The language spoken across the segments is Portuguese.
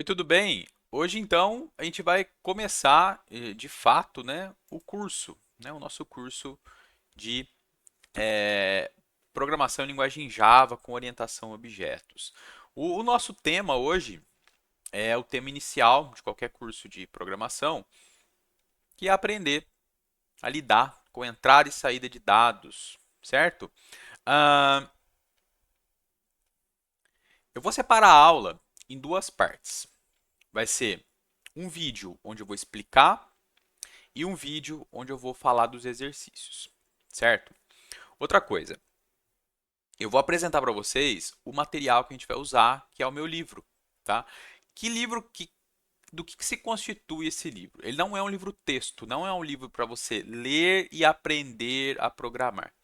Oi, tudo bem? Hoje então a gente vai começar de fato, né, o curso, né, o nosso curso de eh, programação em linguagem Java com orientação a objetos. O nosso tema hoje é o tema inicial de qualquer curso de programação, que é aprender a lidar com entrada e saída de dados, certo? Ah, eu vou separar a aula em duas partes. Vai ser um vídeo onde eu vou explicar e um vídeo onde eu vou falar dos exercícios, certo? Outra coisa, eu vou apresentar para vocês o material que a gente vai usar, que é o meu livro, tá? Que livro do que se constitui esse livro? Ele não é um livro texto, não é um livro para você ler e aprender a programar.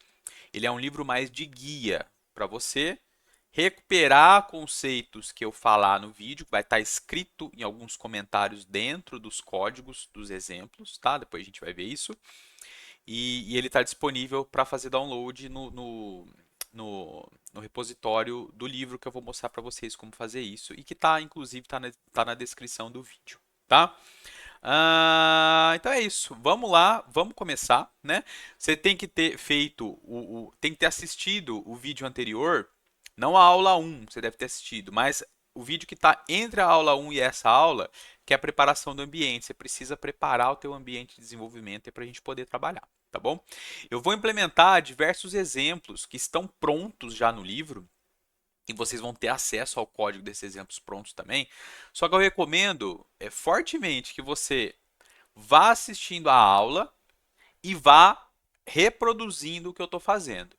Ele é um livro mais de guia para você recuperar conceitos que eu falar no vídeo, vai estar escrito em alguns comentários dentro dos códigos dos exemplos, tá? Depois a gente vai ver isso. E ele está disponível para fazer download no repositório do livro que eu vou mostrar para vocês como fazer isso e que está, inclusive, tá na descrição do vídeo, tá? Então é isso. Vamos lá, vamos começar, né? Você tem que ter feito tem que ter assistido o vídeo anterior, não a aula um, você deve ter assistido, mas o vídeo que está entre a aula um e essa aula, que é a preparação do ambiente. Você precisa preparar o teu ambiente de desenvolvimento para a gente poder trabalhar, tá bom? Eu vou implementar diversos exemplos que estão prontos já no livro e vocês vão ter acesso ao código desses exemplos prontos também. Só que eu recomendo fortemente que você vá assistindo a aula e vá reproduzindo o que eu estou fazendo.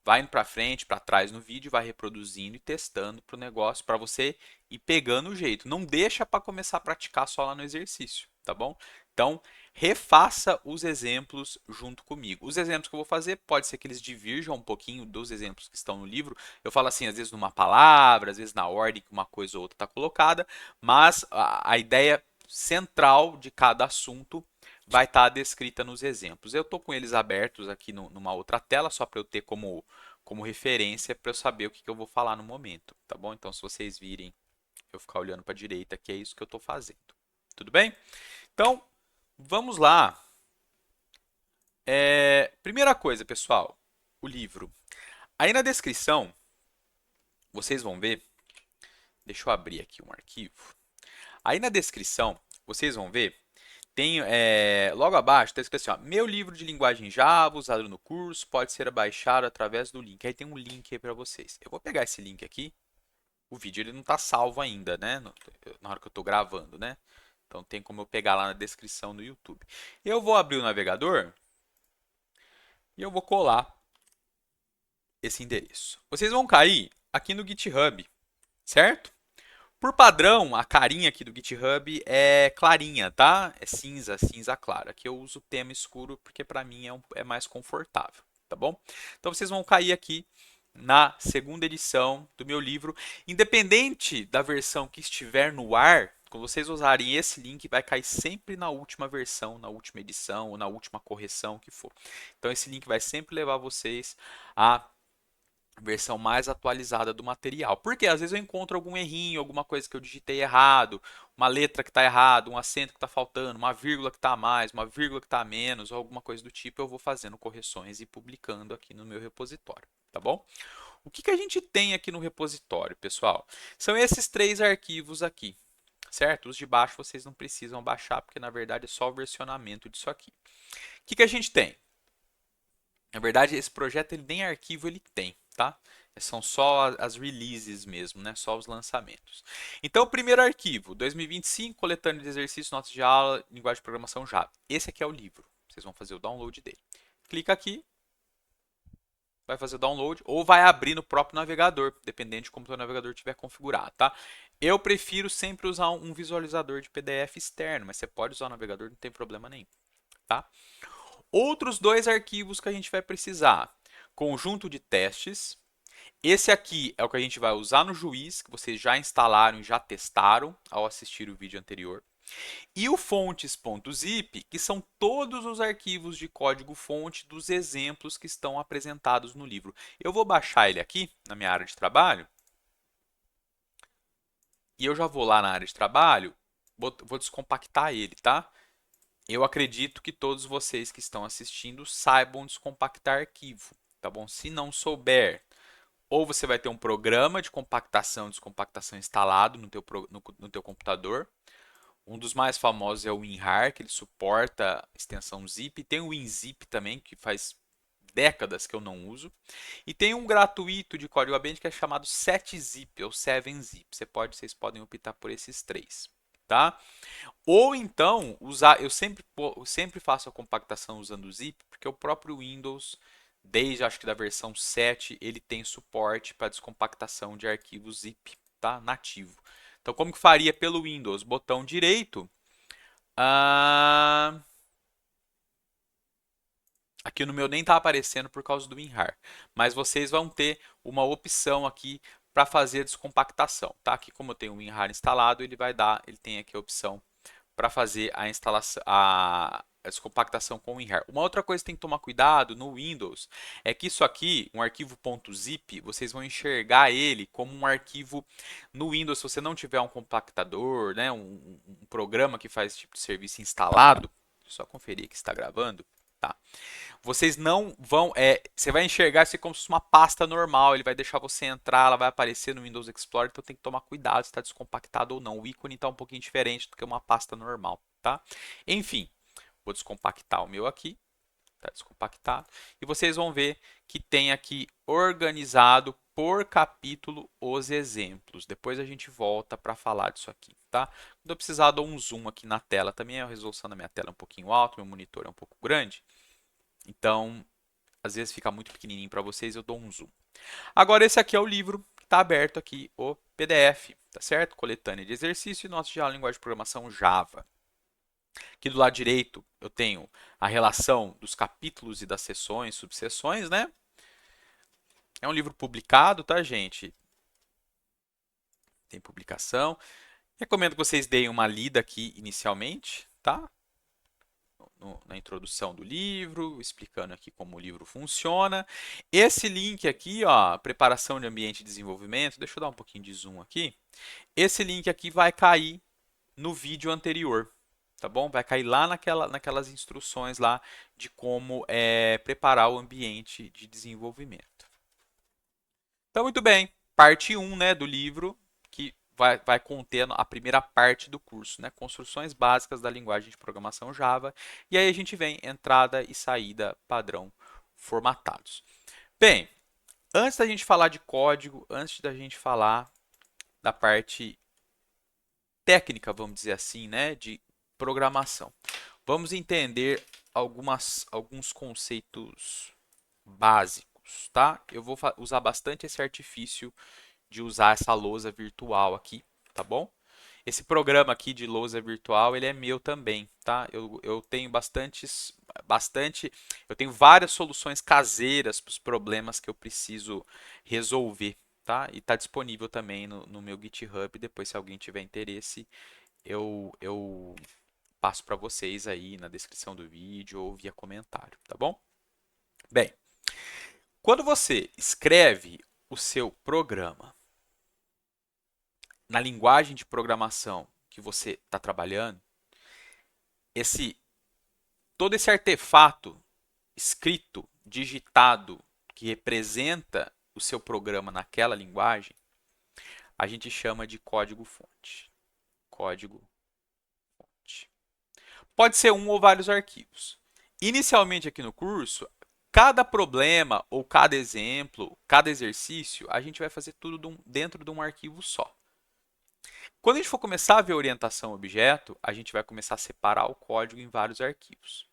Vai indo para frente, para trás no vídeo, vai reproduzindo e testando para o negócio, para você ir pegando o jeito. Não deixa para começar a praticar só lá no exercício, tá bom? Então, refaça os exemplos junto comigo. Os exemplos que eu vou fazer, pode ser que eles divirjam um pouquinho dos exemplos que estão no livro. Eu falo assim, às vezes numa palavra, às vezes na ordem que uma coisa ou outra está colocada, mas a ideia central de cada assunto vai estar descrita nos exemplos. Eu estou com eles abertos aqui numa outra tela, só para eu ter como referência, para eu saber o que eu vou falar no momento, tá bom? Então, se vocês virem eu ficar olhando para a direita, que é isso que eu estou fazendo. Tudo bem? Então, vamos lá. Primeira coisa, pessoal, o livro. Aí na descrição, vocês vão ver. Deixa eu abrir aqui um arquivo. Aí na descrição, vocês vão ver tem, logo abaixo está escrito assim, ó, meu livro de linguagem Java, usado no curso, pode ser baixado através do link. Aí tem um link aí para vocês. Eu vou pegar esse link aqui. O vídeo ele não está salvo ainda, né? Na hora que eu estou gravando, né? Então tem como eu pegar lá na descrição do YouTube. Eu vou abrir o navegador e eu vou colar esse endereço. Vocês vão cair aqui no GitHub, certo? Por padrão, a carinha aqui do GitHub é clarinha, tá? É cinza, cinza clara. Aqui eu uso tema escuro porque para mim é mais confortável, tá bom? Então vocês vão cair aqui na segunda edição do meu livro. Independente da versão que estiver no ar, quando vocês usarem esse link, vai cair sempre na última versão, na última edição ou na última correção que for. Então esse link vai sempre levar vocês a versão mais atualizada do material. Porque às vezes eu encontro algum errinho, alguma coisa que eu digitei errado, uma letra que está errado, um acento que está faltando, uma vírgula que está a mais, uma vírgula que está a menos, ou alguma coisa do tipo, eu vou fazendo correções e publicando aqui no meu repositório, tá bom? O que a gente tem aqui no repositório, pessoal? São esses três arquivos aqui, certo? Os de baixo vocês não precisam baixar, porque na verdade é só o versionamento disso aqui. O que a gente tem? Na verdade, esse projeto ele nem arquivo ele tem, tá? São só as releases mesmo, né? Só os lançamentos. Então, o primeiro arquivo, 2025, coletânea de exercícios, notas de aula, linguagem de programação Java. Esse aqui é o livro. Vocês vão fazer o download dele. Clica aqui, vai fazer o download ou vai abrir no próprio navegador, dependendo de como o seu navegador estiver configurado, tá? Eu prefiro sempre usar um visualizador de PDF externo, mas você pode usar o navegador, não tem problema nenhum, tá? Outros dois arquivos que a gente vai precisar: conjunto de testes. Esse aqui é o que a gente vai usar no juiz, que vocês já instalaram e já testaram ao assistir o vídeo anterior. E o fontes.zip, que são todos os arquivos de código-fonte dos exemplos que estão apresentados no livro. Eu vou baixar ele aqui na minha área de trabalho e eu já vou lá na área de trabalho, vou descompactar ele, tá? Eu acredito que todos vocês que estão assistindo saibam descompactar arquivo, tá bom? Se não souber, ou você vai ter um programa de compactação e descompactação instalado no teu computador. Um dos mais famosos é o WinRAR, que ele suporta a extensão zip. Tem o WinZip também, que faz décadas que eu não uso. E tem um gratuito de código aberto que é chamado 7-zip ou 7-zip. Vocês podem optar por esses três, tá? Ou então, eu sempre faço a compactação usando o zip, porque o próprio Windows, desde acho que da versão 7, ele tem suporte para descompactação de arquivos zip, tá? Nativo. Então, como que faria pelo Windows? Botão direito. Ah, aqui no meu nem está aparecendo por causa do WinRAR, mas vocês vão ter uma opção aqui para fazer a descompactação, tá? Aqui como eu tenho o WinRAR instalado, ele tem aqui a opção para fazer a instalação, a descompactação com o WinRAR. Uma outra coisa que tem que tomar cuidado no Windows é que isso aqui, um arquivo .zip, vocês vão enxergar ele como um arquivo no Windows. Se você não tiver um compactador, né, um programa que faz esse tipo de serviço instalado, deixa eu só conferir que está gravando. Tá. Vocês não vão. Você vai enxergar isso como se fosse uma pasta normal. Ele vai deixar você entrar, ela vai aparecer no Windows Explorer. Então tem que tomar cuidado se está descompactado ou não. O ícone está um pouquinho diferente do que uma pasta normal. Tá? Enfim, vou descompactar o meu aqui. Está descompactado. E vocês vão ver que tem aqui organizado por capítulo os exemplos. Depois a gente volta para falar disso aqui. Tá? Quando eu precisar, dou um zoom aqui na tela. Também a resolução da minha tela é um pouquinho alta, meu monitor é um pouco grande. Então, às vezes fica muito pequenininho para vocês, eu dou um zoom. Agora, esse aqui é o livro que está aberto aqui, o PDF, tá certo? Coletânea de exercício e nosso diálogo de linguagem de programação Java. Aqui do lado direito eu tenho a relação dos capítulos e das seções, subseções, né? É um livro publicado, tá, gente? Tem publicação. Recomendo que vocês deem uma lida aqui inicialmente, tá? Na introdução do livro, explicando aqui como o livro funciona. Esse link aqui, ó, preparação de ambiente de desenvolvimento, deixa eu dar um pouquinho de zoom aqui. Esse link aqui vai cair no vídeo anterior, tá bom? Vai cair lá naquelas instruções lá de como preparar o ambiente de desenvolvimento. Então, muito bem, parte 1, né, do livro, que vai conter a primeira parte do curso, né? Construções básicas da linguagem de programação Java. E aí a gente vem entrada e saída padrão formatados. Bem, antes da gente falar de código, antes da gente falar da parte técnica, vamos dizer assim, né, de programação, vamos entender alguns conceitos básicos, tá? Eu vou usar bastante esse artifício de usar essa lousa virtual aqui, tá bom? Esse programa aqui de lousa virtual, ele é meu também, tá? Eu tenho eu tenho várias soluções caseiras para os problemas que eu preciso resolver, tá? E está disponível também no meu GitHub. Depois, se alguém tiver interesse, eu passo para vocês aí na descrição do vídeo ou via comentário, tá bom? Bem, quando você escreve o seu programa na linguagem de programação que você está trabalhando, todo esse artefato escrito, digitado, que representa o seu programa naquela linguagem, a gente chama de código-fonte. Código-fonte. Pode ser um ou vários arquivos. Inicialmente aqui no curso, cada problema ou cada exemplo, cada exercício, a gente vai fazer tudo dentro de um arquivo só. Quando a gente for começar a ver orientação a objeto, a gente vai começar a separar o código em vários arquivos.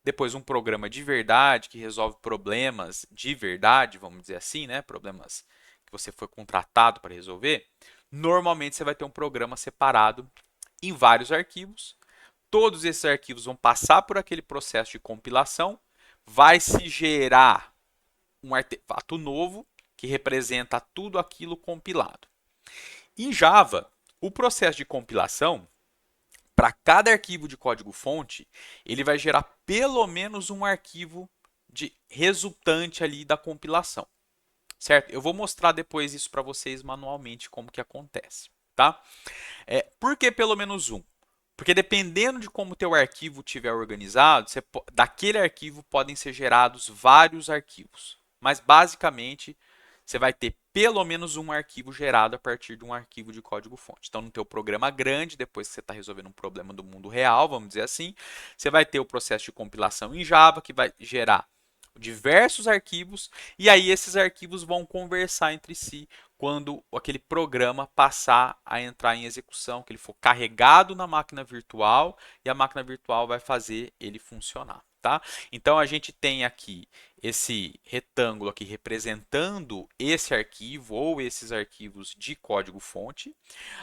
Depois, um programa de verdade que resolve problemas de verdade, vamos dizer assim, né? Problemas que você foi contratado para resolver. Normalmente, você vai ter um programa separado em vários arquivos. Todos esses arquivos vão passar por aquele processo de compilação. Vai se gerar um artefato novo que representa tudo aquilo compilado. Em Java, o processo de compilação, para cada arquivo de código-fonte, ele vai gerar pelo menos um arquivo de resultante ali da compilação, certo? Eu vou mostrar depois isso para vocês manualmente como que acontece. tá? Por que pelo menos um? Porque dependendo de como o teu arquivo estiver organizado, daquele arquivo podem ser gerados vários arquivos. Mas basicamente, você vai ter pelo menos um arquivo gerado a partir de um arquivo de código-fonte. Então, no teu programa grande, depois que você está resolvendo um problema do mundo real, vamos dizer assim, você vai ter o processo de compilação em Java, que vai gerar diversos arquivos, e aí esses arquivos vão conversar entre si quando aquele programa passar a entrar em execução, que ele for carregado na máquina virtual e a máquina virtual vai fazer ele funcionar, tá? Então a gente tem aqui esse retângulo aqui representando esse arquivo ou esses arquivos de código-fonte.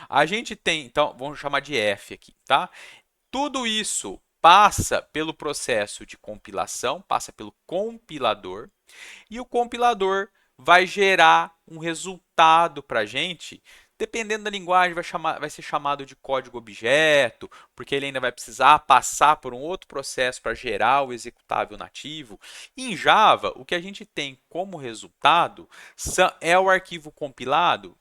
A gente tem, então, vamos chamar de F aqui, tá? Tudo isso passa pelo processo de compilação, passa pelo compilador, e o compilador vai gerar um resultado para a gente. Dependendo da linguagem, vai ser chamado de código objeto, porque ele ainda vai precisar passar por um outro processo para gerar o executável nativo. Em Java, o que a gente tem como resultado é o arquivo compilado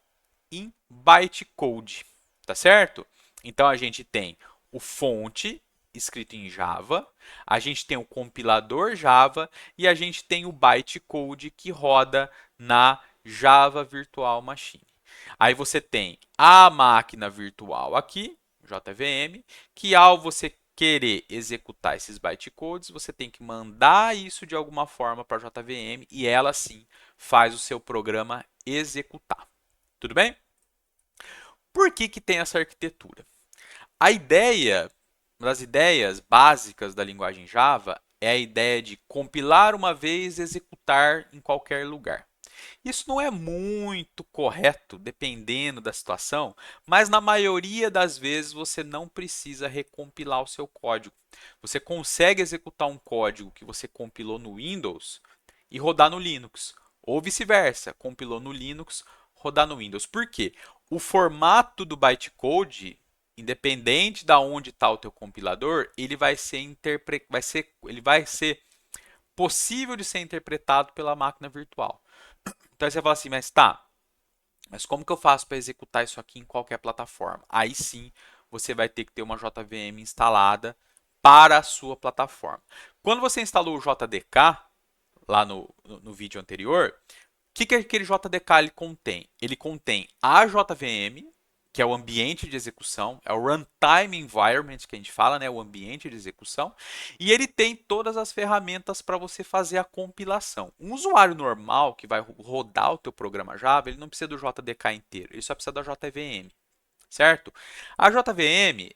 em bytecode, tá certo? Então a gente tem o fonte escrito em Java, a gente tem o compilador Java e a gente tem o bytecode que roda na Java Virtual Machine. Aí você tem a máquina virtual aqui, JVM, que ao você querer executar esses bytecodes, você tem que mandar isso de alguma forma para a JVM e ela sim faz o seu programa executar. Tudo bem? Por que tem essa arquitetura? A ideia, uma das ideias básicas da linguagem Java é a ideia de compilar uma vez e executar em qualquer lugar. Isso não é muito correto, dependendo da situação, mas na maioria das vezes você não precisa recompilar o seu código. Você consegue executar um código que você compilou no Windows e rodar no Linux, ou vice-versa, compilou no Linux, rodar no Windows. Por quê? O formato do bytecode, independente de onde está o teu compilador, ele ele vai ser possível de ser interpretado pela máquina virtual. Então você fala assim, mas como que eu faço para executar isso aqui em qualquer plataforma? Aí sim, você vai ter que ter uma JVM instalada para a sua plataforma. Quando você instalou o JDK, lá no vídeo anterior, o que aquele JDK ele contém? Ele contém a JVM, que é o ambiente de execução, é o runtime environment que a gente fala, né, o ambiente de execução, e ele tem todas as ferramentas para você fazer a compilação. Um usuário normal que vai rodar o teu programa Java, ele não precisa do JDK inteiro, ele só precisa da JVM, certo? A JVM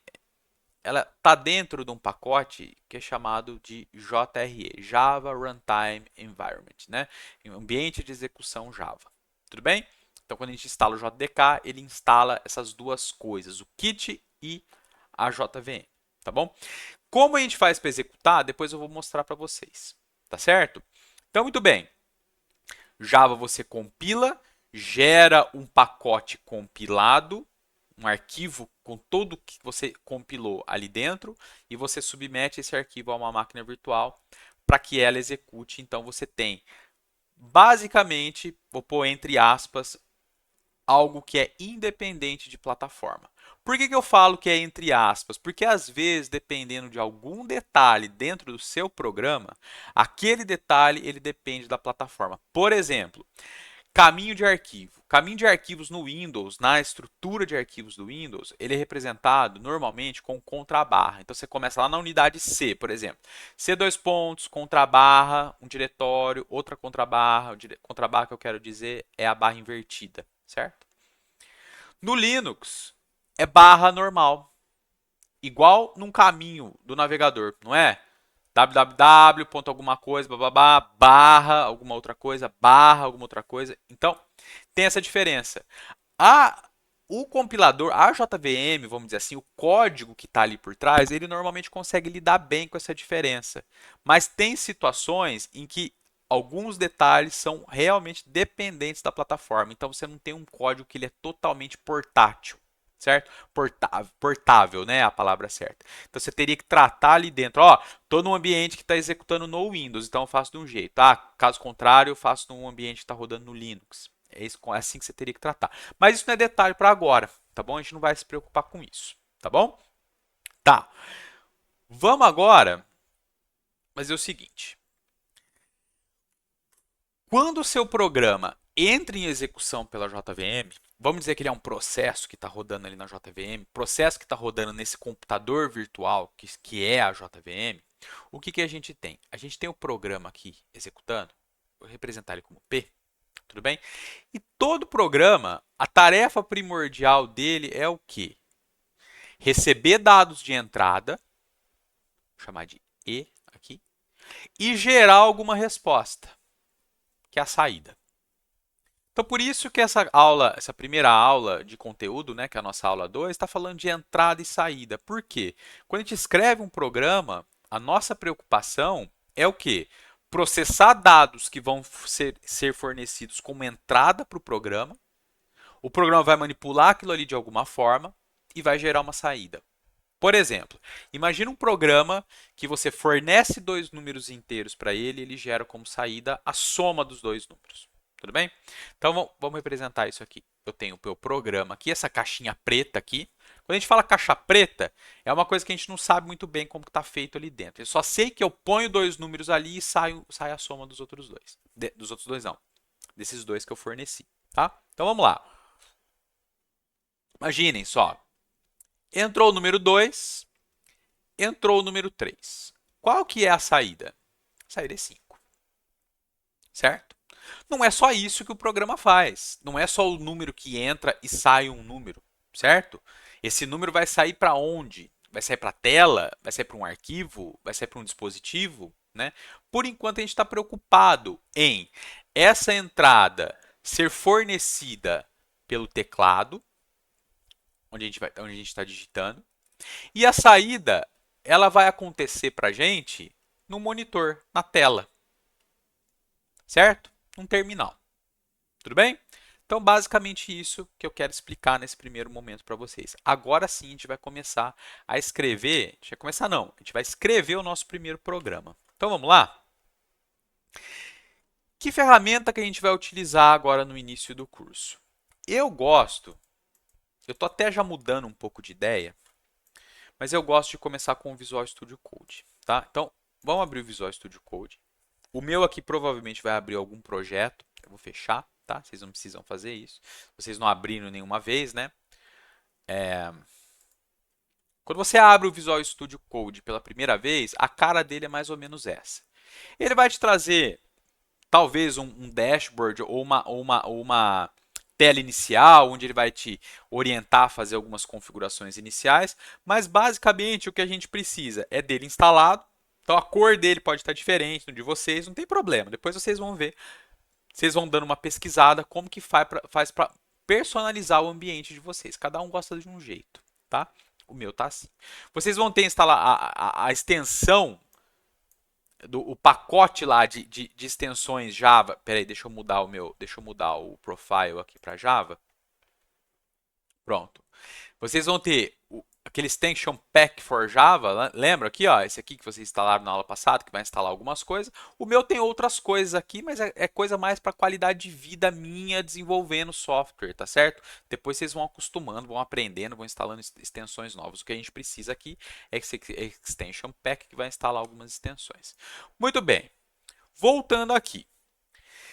ela está dentro de um pacote que é chamado de JRE, Java Runtime Environment, né? Ambiente de execução Java. Tudo bem? Então, quando a gente instala o JDK, ele instala essas duas coisas, o kit e a JVM, tá bom? Como a gente faz para executar, depois eu vou mostrar para vocês, tá certo? Então, muito bem. Java você compila, gera um pacote compilado, um arquivo com tudo que você compilou ali dentro e você submete esse arquivo a uma máquina virtual para que ela execute. Então você tem basicamente, vou pôr entre aspas, algo que é independente de plataforma. Por que eu falo que é entre aspas? Porque às vezes, dependendo de algum detalhe dentro do seu programa, aquele detalhe ele depende da plataforma. Por exemplo, caminho de arquivo. Caminho de arquivos no Windows, na estrutura de arquivos do Windows, ele é representado normalmente com contrabarra. Então você começa lá na unidade C, por exemplo. C dois pontos, contrabarra, um diretório, outra contrabarra. Contrabarra que eu quero dizer é a barra invertida, certo? No Linux é barra normal, igual num caminho do navegador, não é? www. alguma coisa, bababá, barra alguma outra coisa, barra alguma outra coisa. Então, tem essa diferença. O compilador, a JVM, vamos dizer assim, o código que está ali por trás, ele normalmente consegue lidar bem com essa diferença. Mas tem situações em que alguns detalhes são realmente dependentes da plataforma. Então, você não tem um código que ele é totalmente portátil, certo? Portável, né? A palavra certa. Então você teria que tratar ali dentro. Ó, estou num ambiente que está executando no Windows, então eu faço de um jeito. Caso contrário, eu faço num ambiente que está rodando no Linux. É assim que você teria que tratar. Mas isso não é detalhe para agora, tá bom? A gente não vai se preocupar com isso, tá bom? Tá. Vamos agora fazer o seguinte. Quando o seu programa entra em execução pela JVM, vamos dizer que ele é um processo que está rodando ali na JVM, processo que está rodando nesse computador virtual que é a JVM, o que a gente tem? A gente tem o programa aqui executando, vou representar ele como P, tudo bem? E todo programa, a tarefa primordial dele é o quê? Receber dados de entrada, vou chamar de E aqui, e gerar alguma resposta, que é a saída. Então, por isso que essa primeira aula de conteúdo, né, que é a nossa aula 2, está falando de entrada e saída. Por quê? Quando a gente escreve um programa, a nossa preocupação é o quê? Processar dados que vão ser fornecidos como entrada para o programa programa vai manipular aquilo ali de alguma forma e vai gerar uma saída. Por exemplo, imagine um programa que você fornece dois números inteiros para ele e ele gera como saída a soma dos dois números. Tudo bem? Então vamos representar isso aqui. Eu tenho o meu programa aqui, essa caixinha preta aqui. Quando a gente fala caixa preta, é uma coisa que a gente não sabe muito bem como está feito ali dentro. Eu só sei que eu ponho dois números ali e sai a soma dos outros dois. Dos outros dois não. Desses dois que eu forneci. Tá? Então vamos lá. Imaginem só. Entrou o número 2, entrou o número 3. Qual que é a saída? A saída é 5. Certo? Não é só isso que o programa faz. Não é só o número que entra e sai um número, certo? Esse número vai sair para onde? Vai sair para a tela? Vai sair para um arquivo? Vai sair para um dispositivo? Né? Por enquanto, a gente está preocupado em essa entrada ser fornecida pelo teclado, onde a gente está digitando, e a saída ela vai acontecer para a gente no monitor, na tela, certo? Um terminal. Tudo bem? Então, basicamente isso que eu quero explicar nesse primeiro momento para vocês. Agora sim, a gente vai começar a escrever, a gente vai começar não, a gente vai escrever o nosso primeiro programa. Então, vamos lá? Que ferramenta que a gente vai utilizar agora no início do curso? Eu estou até já mudando um pouco de ideia, mas eu gosto de começar com o Visual Studio Code, tá? Então, vamos abrir o Visual Studio Code. O meu aqui provavelmente vai abrir algum projeto, eu vou fechar, tá? Vocês não precisam fazer isso. Vocês não abriram nenhuma vez, né? Quando você abre o Visual Studio Code pela primeira vez, a cara dele é mais ou menos essa. Ele vai te trazer talvez um dashboard ou uma tela inicial, onde ele vai te orientar a fazer algumas configurações iniciais, mas basicamente o que a gente precisa é dele instalado. Então a cor dele pode estar diferente do de vocês, não tem problema. Depois vocês vão ver, vocês vão dando uma pesquisada como que faz para personalizar o ambiente de vocês. Cada um gosta de um jeito, tá? O meu tá assim. Vocês vão ter que instalar a extensão o pacote lá de extensões Java. Peraí, deixa eu mudar o profile aqui para Java. Pronto. Vocês vão ter aquele extension pack for Java, lembra aqui, ó, esse aqui que vocês instalaram na aula passada, que vai instalar algumas coisas. O meu tem outras coisas aqui, mas é coisa mais para qualidade de vida minha desenvolvendo software, tá certo? Depois vocês vão acostumando, vão aprendendo, vão instalando extensões novas. O que a gente precisa aqui é esse extension pack que vai instalar algumas extensões. Muito bem. Voltando aqui.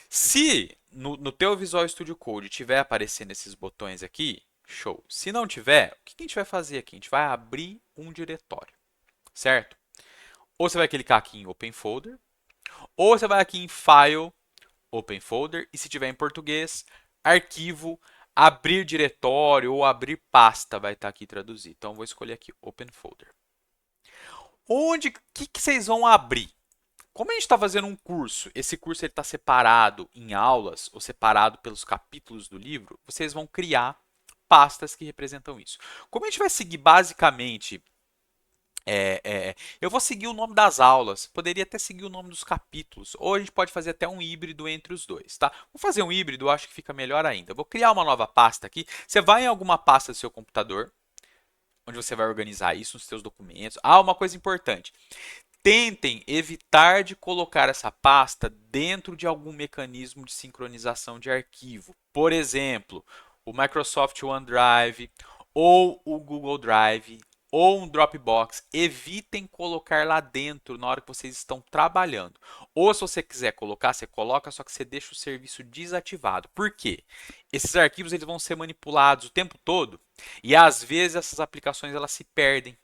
Se no teu Visual Studio Code tiver aparecendo esses botões aqui, show. Se não tiver, o que a gente vai fazer aqui? A gente vai abrir um diretório, certo? Ou você vai clicar aqui em Open Folder, ou você vai aqui em File, Open Folder, e se tiver em português, Arquivo, Abrir Diretório ou Abrir Pasta, vai estar aqui traduzido. Então, eu vou escolher aqui Open Folder. O que vocês vão abrir? Como a gente está fazendo um curso, esse curso está separado em aulas ou separado pelos capítulos do livro, vocês vão criar pastas que representam isso. Como a gente vai seguir basicamente, eu vou seguir o nome das aulas, poderia até seguir o nome dos capítulos, ou a gente pode fazer até um híbrido entre os dois, tá? Vou fazer um híbrido, eu acho que fica melhor ainda. Vou criar uma nova pasta aqui. Você vai em alguma pasta do seu computador, onde você vai organizar isso nos seus documentos. Ah, uma coisa importante. Tentem evitar de colocar essa pasta dentro de algum mecanismo de sincronização de arquivo. Por exemplo, o Microsoft OneDrive ou o Google Drive, ou um Dropbox, evitem colocar lá dentro na hora que vocês estão trabalhando. Ou se você quiser colocar, você coloca, só que você deixa o serviço desativado. Por quê? Esses arquivos eles vão ser manipulados o tempo todo e às vezes essas aplicações elas se perdem.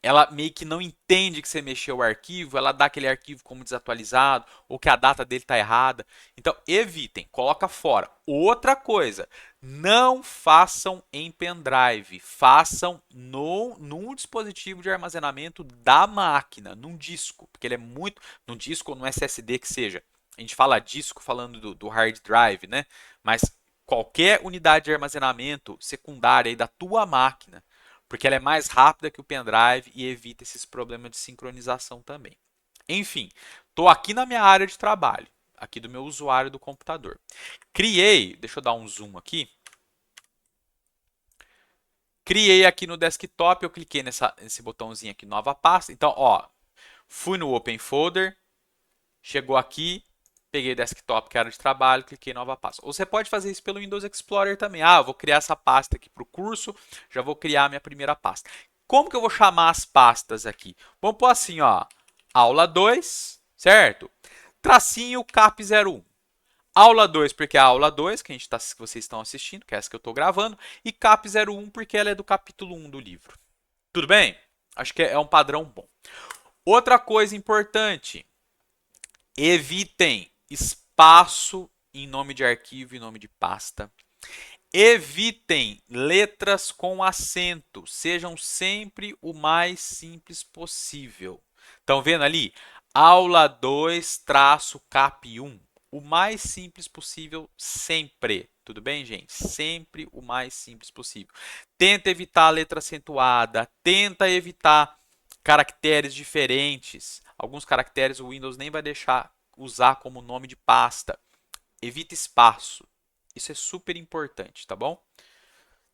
Ela meio que não entende que você mexeu o arquivo, ela dá aquele arquivo como desatualizado ou que a data dele está errada. Então, evitem, coloca fora. Outra coisa, não façam em pendrive, façam num dispositivo de armazenamento da máquina, num disco, porque ele é muito, num disco ou no SSD que seja. A gente fala disco falando do hard drive, né? Mas qualquer unidade de armazenamento secundária aí da tua máquina, porque ela é mais rápida que o pendrive e evita esses problemas de sincronização também. Enfim, estou aqui na minha área de trabalho, aqui do meu usuário do computador. Criei, deixa eu dar um zoom aqui. Criei aqui no desktop, eu cliquei nesse botãozinho aqui, nova pasta. Então, ó, fui no Open Folder, chegou aqui, peguei desktop que era de trabalho, cliquei em nova pasta. Ou você pode fazer isso pelo Windows Explorer também. Ah, eu vou criar essa pasta aqui para o curso, já vou criar a minha primeira pasta. Como que eu vou chamar as pastas aqui? Vamos pôr assim, ó, aula 2, certo? Tracinho cap01. Aula 2, porque é a aula 2 que, que vocês estão assistindo, que é essa que eu estou gravando, e cap01, porque ela é do capítulo 1 do livro. Tudo bem? Acho que é um padrão bom. Outra coisa importante, evitem espaço em nome de arquivo e nome de pasta. Evitem letras com acento. Sejam sempre o mais simples possível. Estão vendo ali? Aula 2-cap1. O mais simples possível sempre. Tudo bem, gente? Sempre o mais simples possível. Tenta evitar a letra acentuada. Tenta evitar caracteres diferentes. Alguns caracteres o Windows nem vai deixar usar como nome de pasta. Evita espaço. Isso é super importante, tá bom?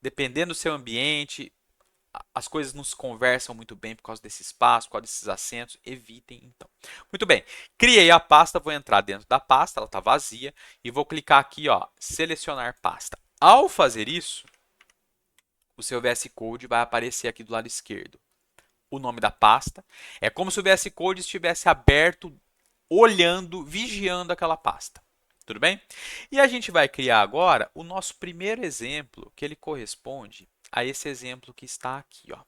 Dependendo do seu ambiente, as coisas não se conversam muito bem por causa desse espaço, por causa desses acentos. Evitem, então. Muito bem. Criei a pasta, vou entrar dentro da pasta, ela está vazia, e vou clicar aqui, ó, selecionar pasta. Ao fazer isso, o seu VS Code vai aparecer aqui do lado esquerdo. O nome da pasta. É como se o VS Code estivesse aberto, olhando, vigiando aquela pasta. Tudo bem? E a gente vai criar agora o nosso primeiro exemplo, que ele corresponde a esse exemplo que está aqui. Ó.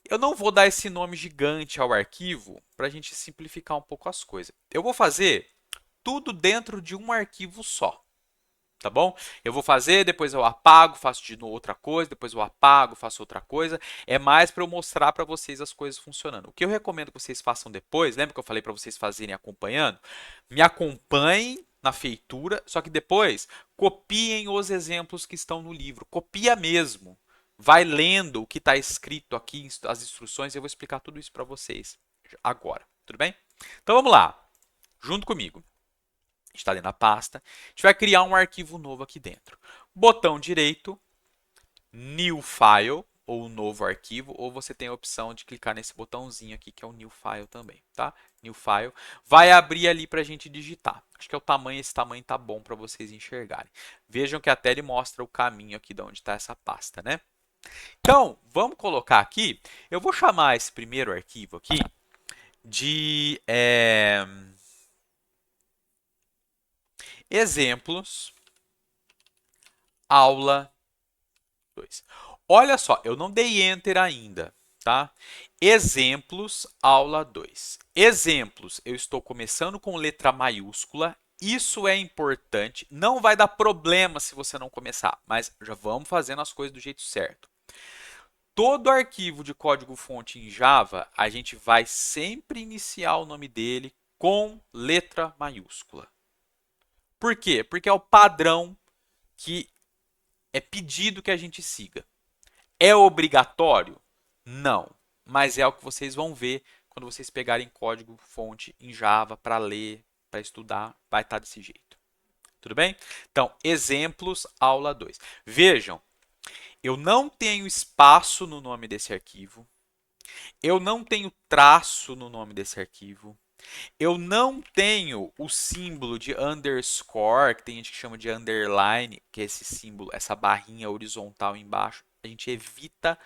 Eu não vou dar esse nome gigante ao arquivo para a gente simplificar um pouco as coisas. Eu vou fazer tudo dentro de um arquivo só. Tá bom? Eu vou fazer, depois eu apago, faço de novo outra coisa, depois eu apago, faço outra coisa. É mais para eu mostrar para vocês as coisas funcionando. O que eu recomendo que vocês façam depois, lembra que eu falei para vocês fazerem acompanhando? Me acompanhem na feitura, só que depois copiem os exemplos que estão no livro. Copia mesmo. Vai lendo o que está escrito aqui, as instruções, e eu vou explicar tudo isso para vocês agora. Tudo bem? Então vamos lá, junto comigo. Está dentro da pasta. A gente vai criar um arquivo novo aqui dentro. Botão direito, New File, ou Novo Arquivo, ou você tem a opção de clicar nesse botãozinho aqui, que é o New File também, tá? New File. Vai abrir ali para a gente digitar. Acho que é o tamanho, esse tamanho tá bom para vocês enxergarem. Vejam que até ele mostra o caminho aqui de onde está essa pasta, né? Então, vamos colocar aqui, eu vou chamar esse primeiro arquivo aqui de... exemplos, aula 2. Olha só, eu não dei enter ainda, tá? Exemplos, aula 2. Exemplos, eu estou começando com letra maiúscula. Isso é importante. Não vai dar problema se você não começar, mas já vamos fazendo as coisas do jeito certo. Todo arquivo de código-fonte em Java, a gente vai sempre iniciar o nome dele com letra maiúscula. Por quê? Porque é o padrão que é pedido que a gente siga. É obrigatório? Não, mas é o que vocês vão ver quando vocês pegarem código-fonte em Java para ler, para estudar, vai estar desse jeito. Tudo bem? Então, exemplos, aula 2. Vejam, eu não tenho espaço no nome desse arquivo, eu não tenho traço no nome desse arquivo, Eu não tenho o símbolo de underscore, que tem gente que chama de underline, que é esse símbolo, essa barrinha horizontal embaixo. A gente evita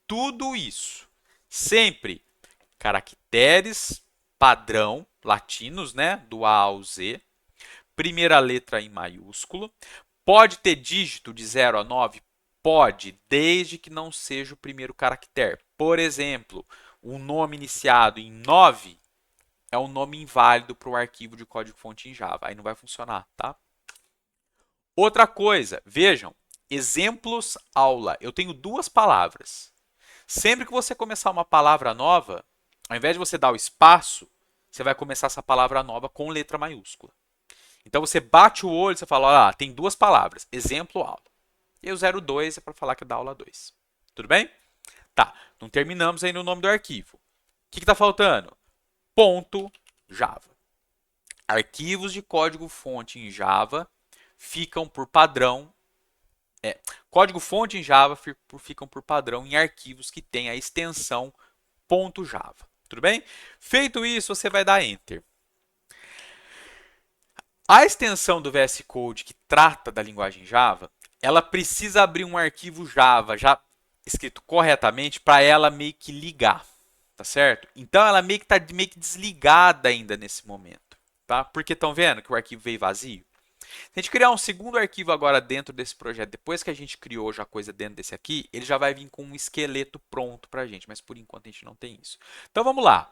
tudo isso. Sempre caracteres padrão latinos, né, do A ao Z. Primeira letra em maiúsculo. Pode ter dígito de 0 a 9? Pode, desde que não seja o primeiro caractere. Por exemplo, um nome iniciado em 9 é um nome inválido para o arquivo de código-fonte em Java. Aí não vai funcionar, tá? Outra coisa, vejam, exemplos aula. Eu tenho duas palavras. Sempre que você começar uma palavra nova, ao invés de você dar o espaço, você vai começar essa palavra nova com letra maiúscula. Então você bate o olho e você fala, olha lá, tem duas palavras, exemplo aula. E o 02 é para falar que é da aula 2. Tudo bem? Tá, não terminamos ainda o nome do arquivo. O que está faltando? Ponto Java. Arquivos de código-fonte em Java ficam por padrão. Código-fonte em Java ficam por padrão em arquivos que têm a extensão .java. Tudo bem? Feito isso, você vai dar Enter. A extensão do VS Code que trata da linguagem Java, ela precisa abrir um arquivo Java já escrito corretamente para ela meio que ligar, tá certo? Então ela meio que está meio que desligada ainda nesse momento, tá? Porque estão vendo que o arquivo veio vazio? Se a gente criar um segundo arquivo agora dentro desse projeto, depois que a gente criou já coisa dentro desse aqui, ele já vai vir com um esqueleto pronto para a gente, mas por enquanto a gente não tem isso. Então vamos lá.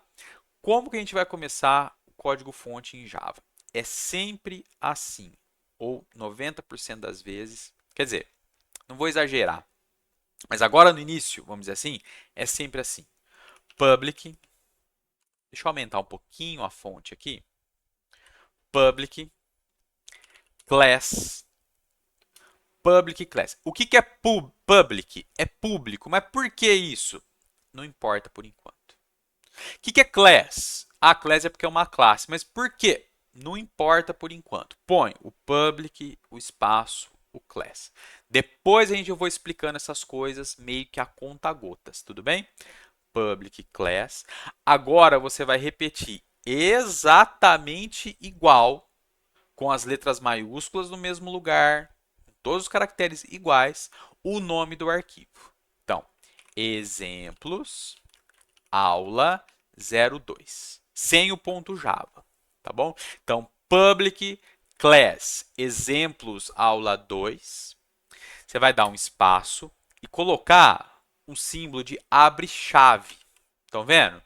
Como que a gente vai começar o código-fonte em Java? É sempre assim, ou 90% das vezes. Quer dizer, não vou exagerar, mas agora no início, vamos dizer assim, é sempre assim. Public, deixa eu aumentar um pouquinho a fonte aqui. Public, class, public class. O que é public? É público, mas por que isso? Não importa por enquanto. O que é class? A class é porque é uma classe, mas por quê? Não importa por enquanto. Põe o public, o espaço, o class. Depois a gente vai explicando essas coisas meio que a conta-gotas, tudo bem? Public class. Agora você vai repetir exatamente igual, com as letras maiúsculas no mesmo lugar, todos os caracteres iguais, o nome do arquivo. Então, exemplos, aula 02, sem o ponto Java, tá bom? Então, public class exemplos aula 2, você vai dar um espaço e colocar um símbolo de abre-chave. Estão vendo?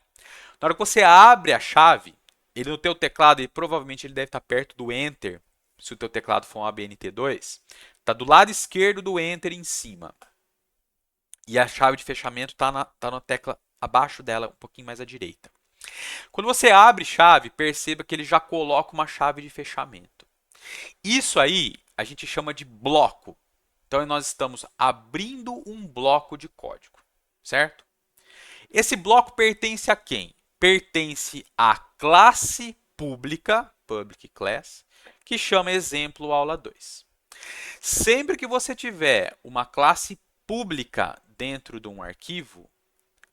Na hora que você abre a chave, ele no teu teclado, provavelmente ele deve estar perto do Enter, se o teu teclado for um ABNT2, está do lado esquerdo do Enter em cima. E a chave de fechamento está na tecla abaixo dela, um pouquinho mais à direita. Quando você abre chave, perceba que ele já coloca uma chave de fechamento. Isso aí a gente chama de bloco. Então nós estamos abrindo um bloco de código, certo? Esse bloco pertence a quem? Pertence à classe pública, public class, que chama exemplo aula 2. Sempre que você tiver uma classe pública dentro de um arquivo,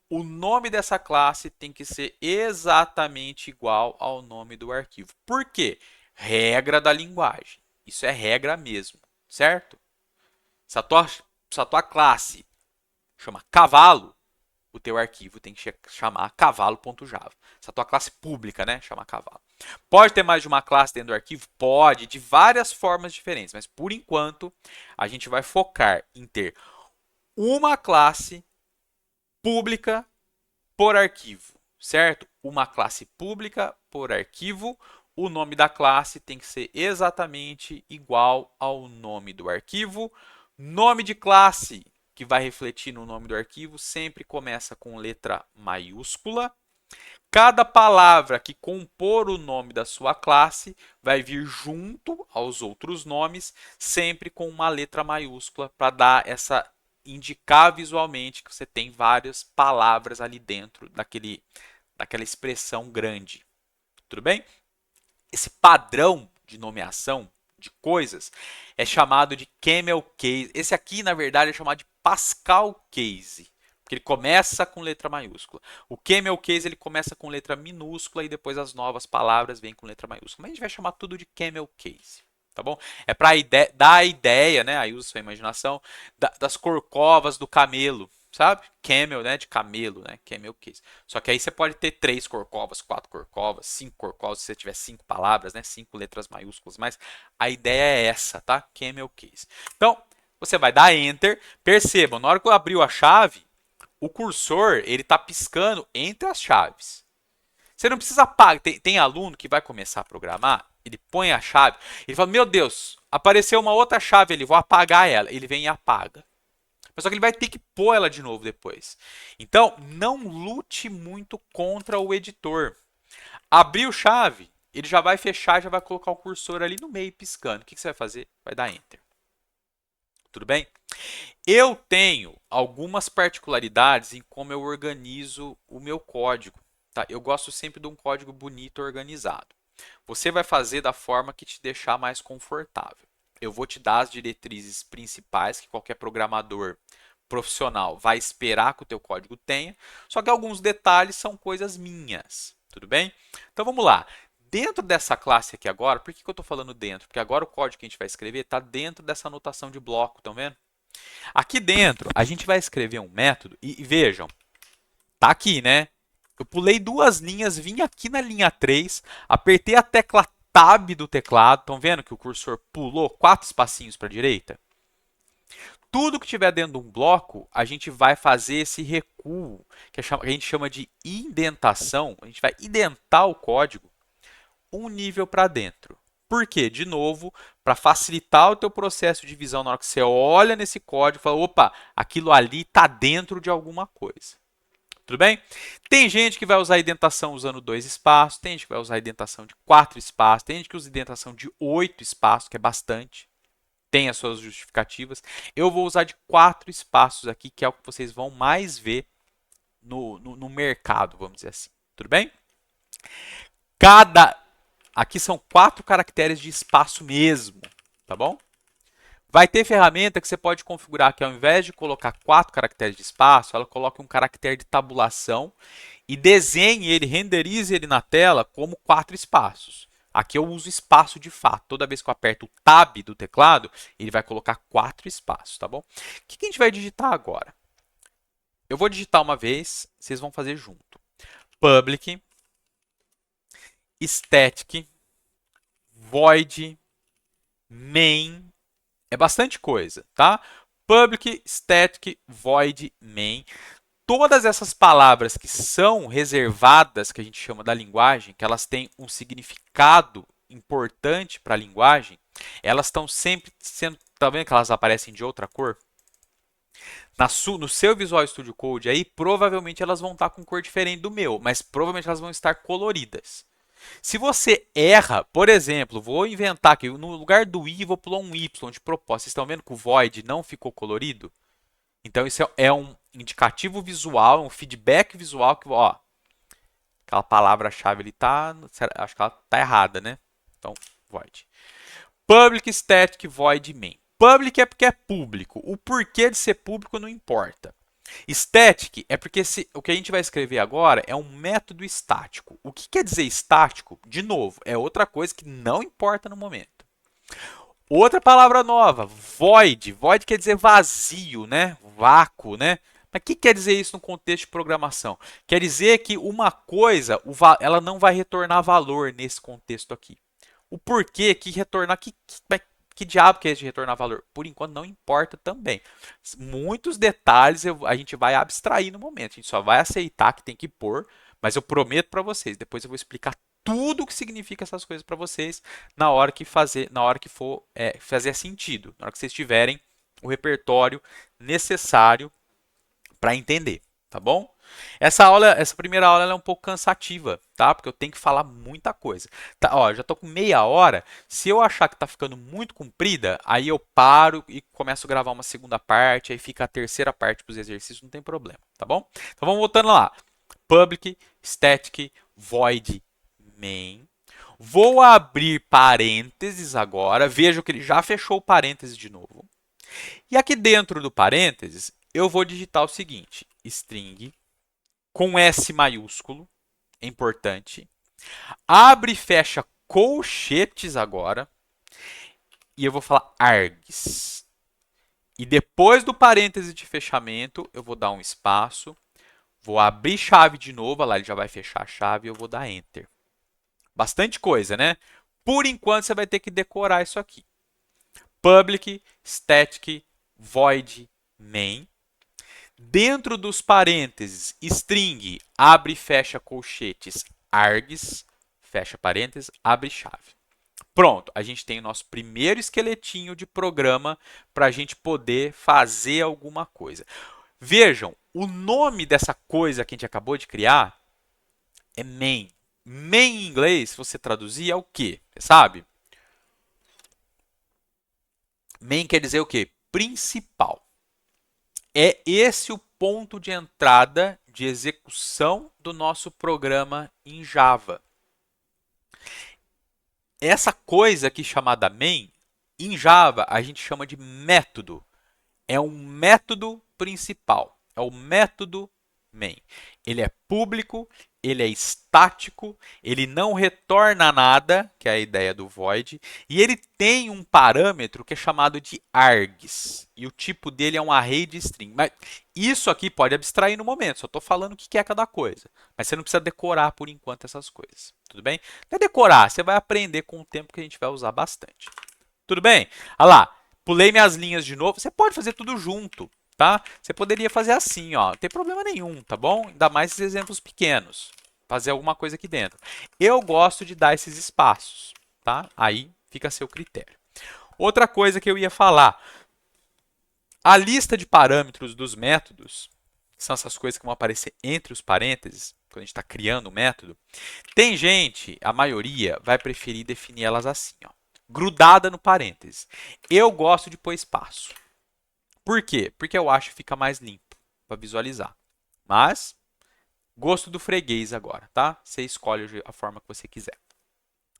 o nome dessa classe tem que ser exatamente igual ao nome do arquivo. Por quê? Regra da linguagem. Isso é regra mesmo, certo? Se a tua classe chama cavalo, o teu arquivo tem que chamar cavalo.java. Se a tua classe pública, né, chama cavalo. Pode ter mais de uma classe dentro do arquivo? Pode, de várias formas diferentes, mas por enquanto a gente vai focar em ter uma classe pública por arquivo, certo? Uma classe pública por arquivo. O nome da classe tem que ser exatamente igual ao nome do arquivo. Nome de classe, que vai refletir no nome do arquivo, sempre começa com letra maiúscula. Cada palavra que compor o nome da sua classe vai vir junto aos outros nomes, sempre com uma letra maiúscula para dar essa indicar visualmente que você tem várias palavras ali dentro daquela expressão grande. Tudo bem? Esse padrão de nomeação de coisas é chamado de camel case. Esse aqui, na verdade, é chamado de Pascal case. Porque porque ele começa com letra maiúscula. O camel case ele começa com letra minúscula e depois as novas palavras vêm com letra maiúscula. Mas a gente vai chamar tudo de camel case, tá bom? É para dar a ideia, né? Aí usa sua imaginação das corcovas do camelo, sabe? Camel, né? De camelo, né? Camel case. Só que aí você pode ter 3 corcovas, 4 corcovas, 5 corcovas, se você tiver 5 palavras, né? 5 letras maiúsculas, mas a ideia é essa, tá? Camel case. Então, você vai dar Enter. Percebam, na hora que eu abrir a chave, o cursor ele está piscando entre as chaves. Você não precisa apagar. Tem aluno que vai começar a programar, ele põe a chave, ele fala, meu Deus, apareceu uma outra chave ali, vou apagar ela. Ele vem e apaga. Mas só que ele vai ter que pôr ela de novo depois. Então, não lute muito contra o editor. Abriu chave, ele já vai fechar, já vai colocar o cursor ali no meio piscando. O que você vai fazer? Vai dar Enter. Tudo bem? Eu tenho algumas particularidades em como eu organizo o meu código. Tá? Eu gosto sempre de um código bonito organizado. Você vai fazer da forma que te deixar mais confortável. Eu vou te dar as diretrizes principais que qualquer programador profissional vai esperar que o teu código tenha, só que alguns detalhes são coisas minhas, tudo bem? Então vamos lá. Dentro dessa classe aqui agora, por que eu estou falando dentro? Porque agora o código que a gente vai escrever está dentro dessa anotação de bloco, estão vendo? Aqui dentro, a gente vai escrever um método e vejam, tá aqui, né? Eu pulei 2 linhas, vim aqui na linha 3, apertei a tecla Tab do teclado, estão vendo que o cursor pulou 4 espacinhos para a direita? Tudo que tiver dentro de um bloco, a gente vai fazer esse recuo, que a gente chama de indentação, a gente vai indentar o código um nível para dentro. Por quê? De novo, para facilitar o teu processo de visão na hora que você olha nesse código e fala, opa, aquilo ali está dentro de alguma coisa. Tudo bem? Tem gente que vai usar indentação usando 2 espaços, tem gente que vai usar indentação de 4 espaços, tem gente que usa indentação de 8 espaços, que é bastante. Tem as suas justificativas. Eu vou usar de 4 espaços aqui, que é o que vocês vão mais ver no mercado, vamos dizer assim. Tudo bem? Aqui são 4 caracteres de espaço mesmo, tá bom? Vai ter ferramenta que você pode configurar que ao invés de colocar 4 caracteres de espaço, ela coloca um caractere de tabulação e desenhe ele, renderize ele na tela como 4 espaços. Aqui eu uso espaço de fato. Toda vez que eu aperto o Tab do teclado, ele vai colocar 4 espaços, tá bom? O que a gente vai digitar agora? Eu vou digitar uma vez, vocês vão fazer junto. Public, static, void, main. É bastante coisa, tá? Public, static, void, main. Todas essas palavras que são reservadas, que a gente chama da linguagem, que elas têm um significado importante para a linguagem, elas estão sempre sendo... Tá vendo que elas aparecem de outra cor? No seu Visual Studio Code aí, provavelmente elas vão estar com cor diferente do meu, mas provavelmente elas vão estar coloridas. Se você erra, por exemplo, vou inventar aqui, no lugar do I, vou pular um Y de propósito. Vocês estão vendo que o void não ficou colorido? Então, isso é um indicativo visual, um feedback visual que, ó, aquela palavra-chave ali tá, acho que ela tá errada, né? Então, void. Public static void main. Public é porque é público. O porquê de ser público não importa. Static é porque o que a gente vai escrever agora é um método estático. O que quer dizer estático? De novo, é outra coisa que não importa no momento. Outra palavra nova, void. Void quer dizer vazio, né? Vácuo, né? Mas o que quer dizer isso no contexto de programação? Quer dizer que uma coisa, ela não vai retornar valor nesse contexto aqui. O porquê que retornar, que diabo que é de retornar valor? Por enquanto não importa também. Muitos detalhes a gente vai abstrair no momento. A gente só vai aceitar que tem que pôr, mas eu prometo para vocês, depois eu vou explicar tudo o que significa essas coisas para vocês na hora que for fazer sentido, na hora que vocês tiverem o repertório necessário para entender, tá bom? Essa primeira aula é um pouco cansativa, tá? Porque eu tenho que falar muita coisa. Tá, ó, já tô com meia hora. Se eu achar que tá ficando muito comprida, aí eu paro e começo a gravar uma segunda parte, aí fica a terceira parte para os exercícios, não tem problema, tá bom? Então vamos voltando lá. Public, static, void, main. Vou abrir parênteses agora. Veja que ele já fechou o parênteses de novo. E aqui dentro do parênteses, eu vou digitar o seguinte. string com S maiúsculo, é importante. Abre e fecha colchetes agora. E eu vou falar args. E depois do parêntese de fechamento, eu vou dar um espaço. Vou abrir chave de novo, olha lá, ele já vai fechar a chave e eu vou dar Enter. Bastante coisa, né? Por enquanto, você vai ter que decorar isso aqui. Public, static, void, main. Dentro dos parênteses, string, abre e fecha colchetes, args, fecha parênteses, abre chave. Pronto, a gente tem o nosso primeiro esqueletinho de programa para a gente poder fazer alguma coisa. Vejam, o nome dessa coisa que a gente acabou de criar é main. Main em inglês, se você traduzir, é o quê? Você sabe? Main quer dizer o quê? Principal. É esse o ponto de entrada de execução do nosso programa em Java. Essa coisa aqui chamada main, em Java a gente chama de método. É um método principal. É o método main. Ele é público, ele é estático, ele não retorna nada, que é a ideia do void, e ele tem um parâmetro que é chamado de args. E o tipo dele é um array de string. Mas isso aqui pode abstrair no momento, só estou falando o que é cada coisa. Mas você não precisa decorar por enquanto essas coisas. Tudo bem? Não é decorar, você vai aprender com o tempo que a gente vai usar bastante. Tudo bem? Olha lá, pulei minhas linhas de novo. Você pode fazer tudo junto, tá? Você poderia fazer assim, ó. Não tem problema nenhum, tá bom? Ainda mais esses exemplos pequenos. Fazer alguma coisa aqui dentro. Eu gosto de dar esses espaços, tá? Aí fica a seu critério. Outra coisa que eu ia falar. A lista de parâmetros dos métodos, que são essas coisas que vão aparecer entre os parênteses, quando a gente está criando o método, tem gente, a maioria, vai preferir definir elas assim, ó, grudada no parênteses. Eu gosto de pôr espaço. Por quê? Porque eu acho que fica mais limpo para visualizar. Mas, gosto do freguês agora, tá? Você escolhe a forma que você quiser.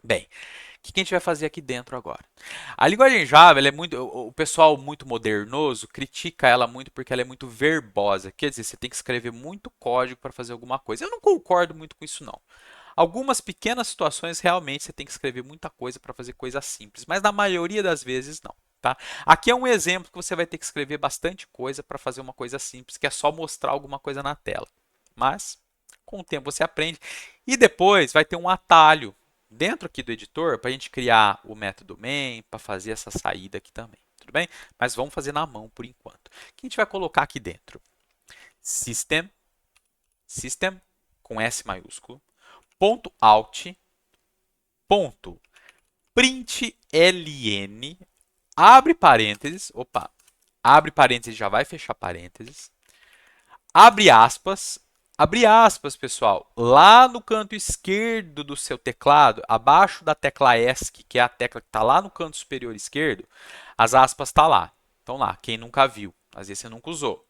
Bem, o que a gente vai fazer aqui dentro agora? A linguagem Java, ela é muito, o pessoal muito modernoso critica ela muito porque ela é muito verbosa. Quer dizer, você tem que escrever muito código para fazer alguma coisa. Eu não concordo muito com isso, não. Algumas pequenas situações realmente você tem que escrever muita coisa para fazer coisas simples, mas na maioria das vezes não. Tá? Aqui é um exemplo que você vai ter que escrever bastante coisa para fazer uma coisa simples, que é só mostrar alguma coisa na tela. Mas, com o tempo você aprende. E depois vai ter um atalho dentro aqui do editor para a gente criar o método main, para fazer essa saída aqui também. Tudo bem? Mas vamos fazer na mão por enquanto. O que a gente vai colocar aqui dentro? System, System com S maiúsculo, ponto .out, ponto println, abre parênteses, opa, abre parênteses, já vai fechar parênteses, abre aspas, pessoal, lá no canto esquerdo do seu teclado, abaixo da tecla ESC, que é a tecla que está lá no canto superior esquerdo, as aspas estão lá. Estão lá, quem nunca viu, às vezes você nunca usou.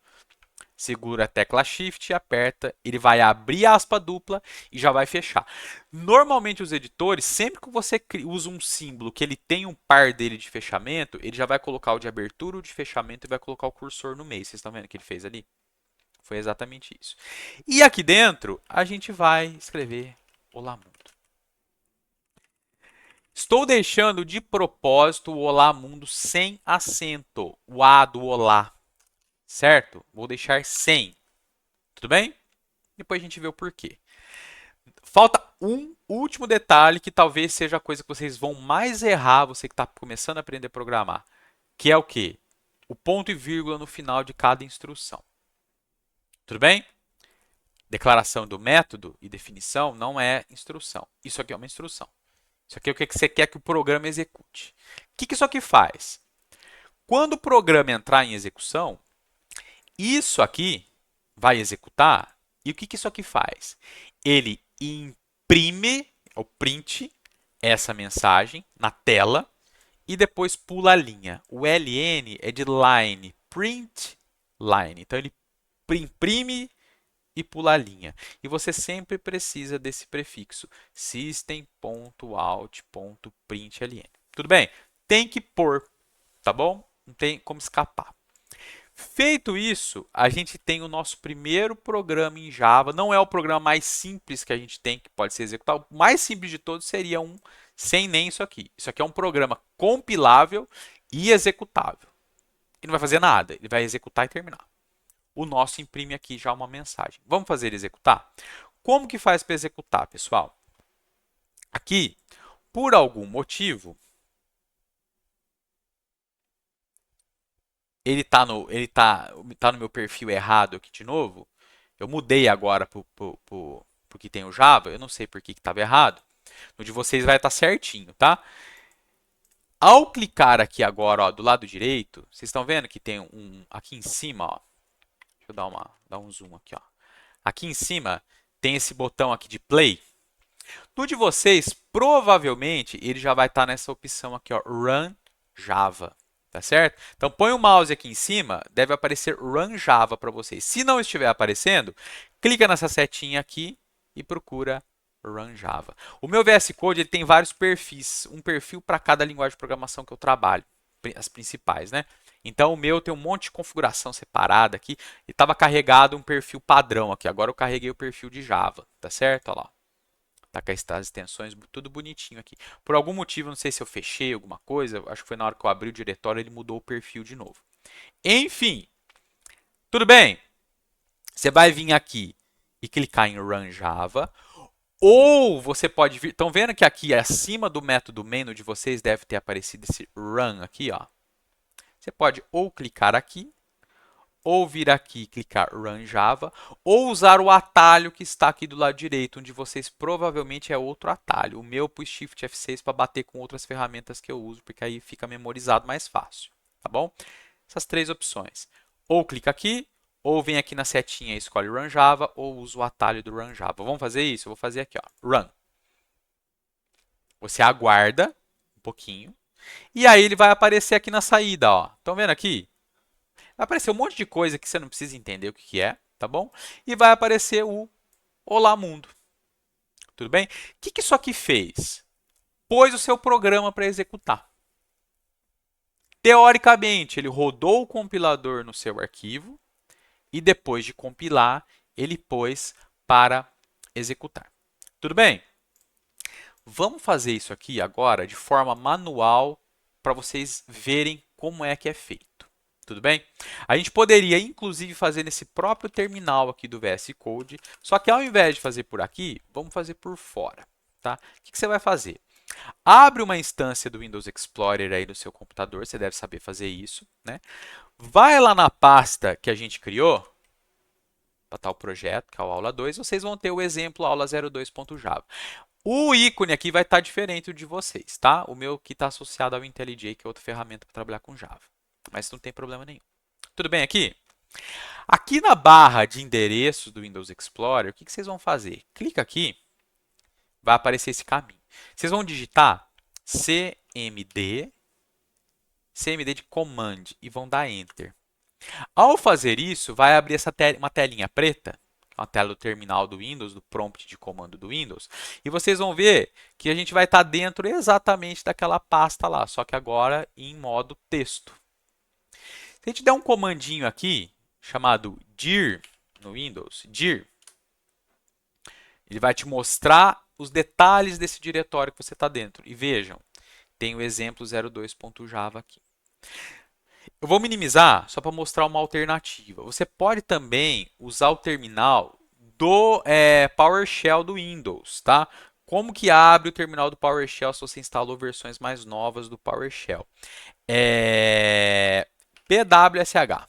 Segura a tecla Shift, aperta, ele vai abrir a aspa dupla e já vai fechar. Normalmente os editores, sempre que você usa um símbolo que ele tem um par dele de fechamento, ele já vai colocar o de abertura, o de fechamento e vai colocar o cursor no meio. Vocês estão vendo o que ele fez ali? Foi exatamente isso. E aqui dentro, a gente vai escrever Olá Mundo. Estou deixando de propósito o Olá Mundo sem acento, o A do Olá, certo? Vou deixar sem. Tudo bem? Depois a gente vê o porquê. Falta um último detalhe que talvez seja a coisa que vocês vão mais errar, você que está começando a aprender a programar, que é o quê? O ponto e vírgula no final de cada instrução. Tudo bem? Declaração do método e definição não é instrução. Isso aqui é uma instrução. Isso aqui é o que você quer que o programa execute. O que isso aqui faz? Quando o programa entrar em execução, isso aqui vai executar. E o que isso aqui faz? Ele imprime, ou print, essa mensagem na tela e depois pula a linha. O LN é de line, print line. Então ele imprime e pula a linha. E você sempre precisa desse prefixo system.out.println. Tudo bem? Tem que pôr, tá bom? Não tem como escapar. Feito isso, a gente tem o nosso primeiro programa em Java. Não é o programa mais simples que a gente tem, que pode ser executado. O mais simples de todos seria um sem nem isso aqui. Isso aqui é um programa compilável e executável. Ele não vai fazer nada, ele vai executar e terminar. O nosso imprime aqui já uma mensagem. Vamos fazer ele executar? Como que faz para executar, pessoal? Aqui, por algum motivo, tá no meu perfil errado aqui de novo. Eu mudei agora para o que tem o Java. Eu não sei por que estava errado. No de vocês vai estar certinho, tá? Ao clicar aqui agora, ó, do lado direito, vocês estão vendo que tem aqui em cima, ó. Deixa eu dar um zoom aqui, ó. Aqui em cima tem esse botão aqui de play. No de vocês, provavelmente, ele já vai estar nessa opção aqui, ó, Run Java. Tá certo? Então, põe o mouse aqui em cima, deve aparecer Run Java para vocês. Se não estiver aparecendo, clica nessa setinha aqui e procura Run Java. O meu VS Code ele tem vários perfis, um perfil para cada linguagem de programação que eu trabalho, as principais, né? Então, o meu tem um monte de configuração separada aqui e estava carregado um perfil padrão aqui. Agora eu carreguei o perfil de Java, tá certo? Olha lá. Tá com as extensões tudo bonitinho aqui. Por algum motivo, não sei se eu fechei alguma coisa, acho que foi na hora que eu abri o diretório, ele mudou o perfil de novo. Enfim, tudo bem? Você vai vir aqui e clicar em Run Java, ou você pode vir... Estão vendo que aqui acima do método main de vocês deve ter aparecido esse Run aqui, ó. Você pode ou clicar aqui, ou vir aqui e clicar Run Java, ou usar o atalho que está aqui do lado direito, onde vocês provavelmente é outro atalho. O meu pus Shift F6 para bater com outras ferramentas que eu uso, porque aí fica memorizado mais fácil, tá bom? Essas três opções. Ou clica aqui, ou vem aqui na setinha e escolhe Run Java, ou usa o atalho do Run Java. Vamos fazer isso? Eu vou fazer aqui, ó, Run. Você aguarda um pouquinho, e aí ele vai aparecer aqui na saída, ó. Estão vendo aqui? Vai aparecer um monte de coisa que você não precisa entender o que é, tá bom? E vai aparecer o Olá Mundo. Tudo bem? O que isso aqui fez? Pôs o seu programa para executar. Teoricamente, ele rodou o compilador no seu arquivo e depois de compilar, ele pôs para executar. Tudo bem? Vamos fazer isso aqui agora de forma manual para vocês verem como é que é feito. Tudo bem? A gente poderia, inclusive, fazer nesse próprio terminal aqui do VS Code, só que ao invés de fazer por aqui, vamos fazer por fora. Tá? O que você vai fazer? Abre uma instância do Windows Explorer aí no seu computador, você deve saber fazer isso. Né? Vai lá na pasta que a gente criou, para tal projeto, que é o aula 2, vocês vão ter o exemplo aula02.java. O ícone aqui vai estar diferente do de vocês, tá? O meu que está associado ao IntelliJ, que é outra ferramenta para trabalhar com Java. Mas não tem problema nenhum. Tudo bem aqui? Aqui na barra de endereços do Windows Explorer, o que vocês vão fazer? Clica aqui, vai aparecer esse caminho. Vocês vão digitar cmd, cmd de command e vão dar Enter. Ao fazer isso, vai abrir uma telinha preta, uma tela do terminal do Windows, do prompt de comando do Windows, e vocês vão ver que a gente vai estar dentro exatamente daquela pasta lá, só que agora em modo texto. Se a gente der um comandinho aqui, chamado dir no Windows, dir, ele vai te mostrar os detalhes desse diretório que você está dentro. E vejam, tem o exemplo 02.java aqui. Eu vou minimizar só para mostrar uma alternativa. Você pode também usar o terminal do PowerShell do Windows, tá? Como que abre o terminal do PowerShell se você instalou versões mais novas do PowerShell? PWSH.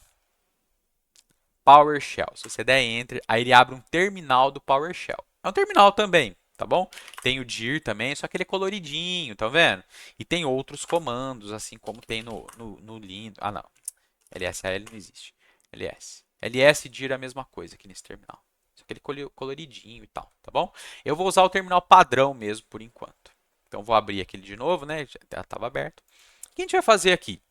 PowerShell. Se você der Enter, aí ele abre um terminal do PowerShell. É um terminal também, tá bom? Tem o dir também, só que ele é coloridinho, tá vendo? E tem outros comandos, assim como tem no Linux. Ah, não. LSAL não existe. LS. LS dir é a mesma coisa aqui nesse terminal. Só que ele é coloridinho e tal, tá bom? Eu vou usar o terminal padrão mesmo por enquanto. Então, vou abrir aquele de novo, né? Já estava aberto. O que a gente vai fazer aqui?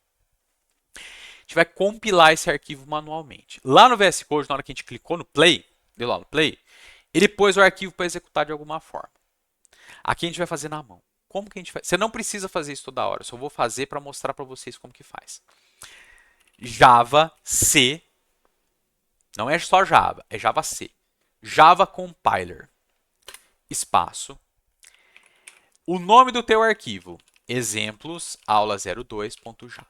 A gente vai compilar esse arquivo manualmente. Lá no VS Code, na hora que a gente clicou no play, deu lá no play, ele pôs o arquivo para executar de alguma forma. Aqui a gente vai fazer na mão. Como que a gente faz? Você não precisa fazer isso toda hora, eu só vou fazer para mostrar para vocês como que faz. Java C, não é só Java, é Java C. Java Compiler, espaço. O nome do teu arquivo, exemplos aula02.java.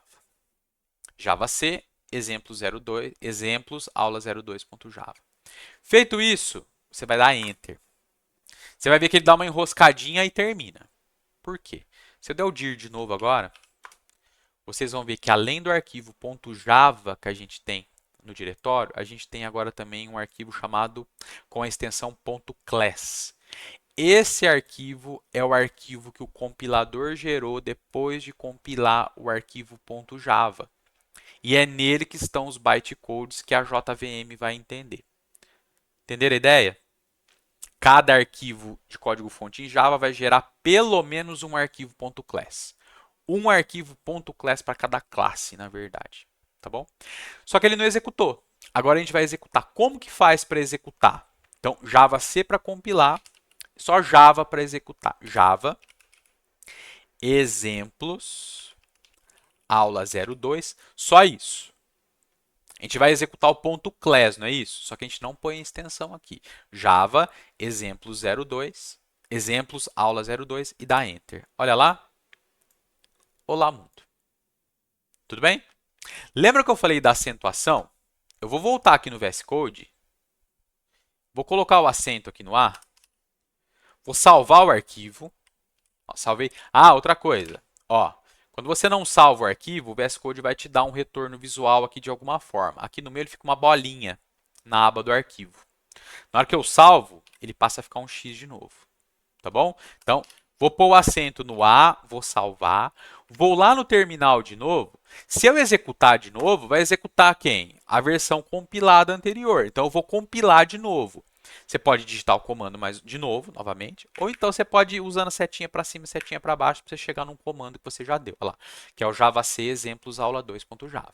Java C, exemplo02, exemplos aula02.java. Feito isso, você vai dar Enter. Você vai ver que ele dá uma enroscadinha e termina. Por quê? Se eu der o dir de novo agora, vocês vão ver que além do arquivo .java que a gente tem no diretório, a gente tem agora também um arquivo chamado com a extensão .class. Esse arquivo é o arquivo que o compilador gerou depois de compilar o arquivo .java. E é nele que estão os bytecodes que a JVM vai entender. Entenderam a ideia? Cada arquivo de código-fonte em Java vai gerar pelo menos um arquivo .class. Um arquivo .class para cada classe, na verdade. Tá bom? Só que ele não executou. Agora a gente vai executar. Como que faz para executar? Então, Java C para compilar, só Java para executar. Java, exemplos, aula 02, só isso. A gente vai executar o .class, não é isso? Só que a gente não põe extensão aqui. Java, exemplos 02, exemplos, aula 02 e dá Enter. Olha lá. Olá, mundo. Tudo bem? Lembra que eu falei da acentuação? Eu vou voltar aqui no VS Code. Vou colocar o acento aqui no A. Vou salvar o arquivo. Ó, salvei. Ah, outra coisa. Ó, quando você não salva o arquivo, o VS Code vai te dar um retorno visual aqui de alguma forma. Aqui no meio ele fica uma bolinha na aba do arquivo. Na hora que eu salvo, ele passa a ficar um X de novo. Tá bom? Então, vou pôr o acento no A, vou salvar. Vou lá no terminal de novo. Se eu executar de novo, vai executar quem? A versão compilada anterior. Então, eu vou compilar de novo. Você pode digitar o comando mais de novo, novamente, ou então você pode ir usando a setinha para cima e setinha para baixo para você chegar num comando que você já deu, olha lá, que é o Java C exemplos aula 2.java.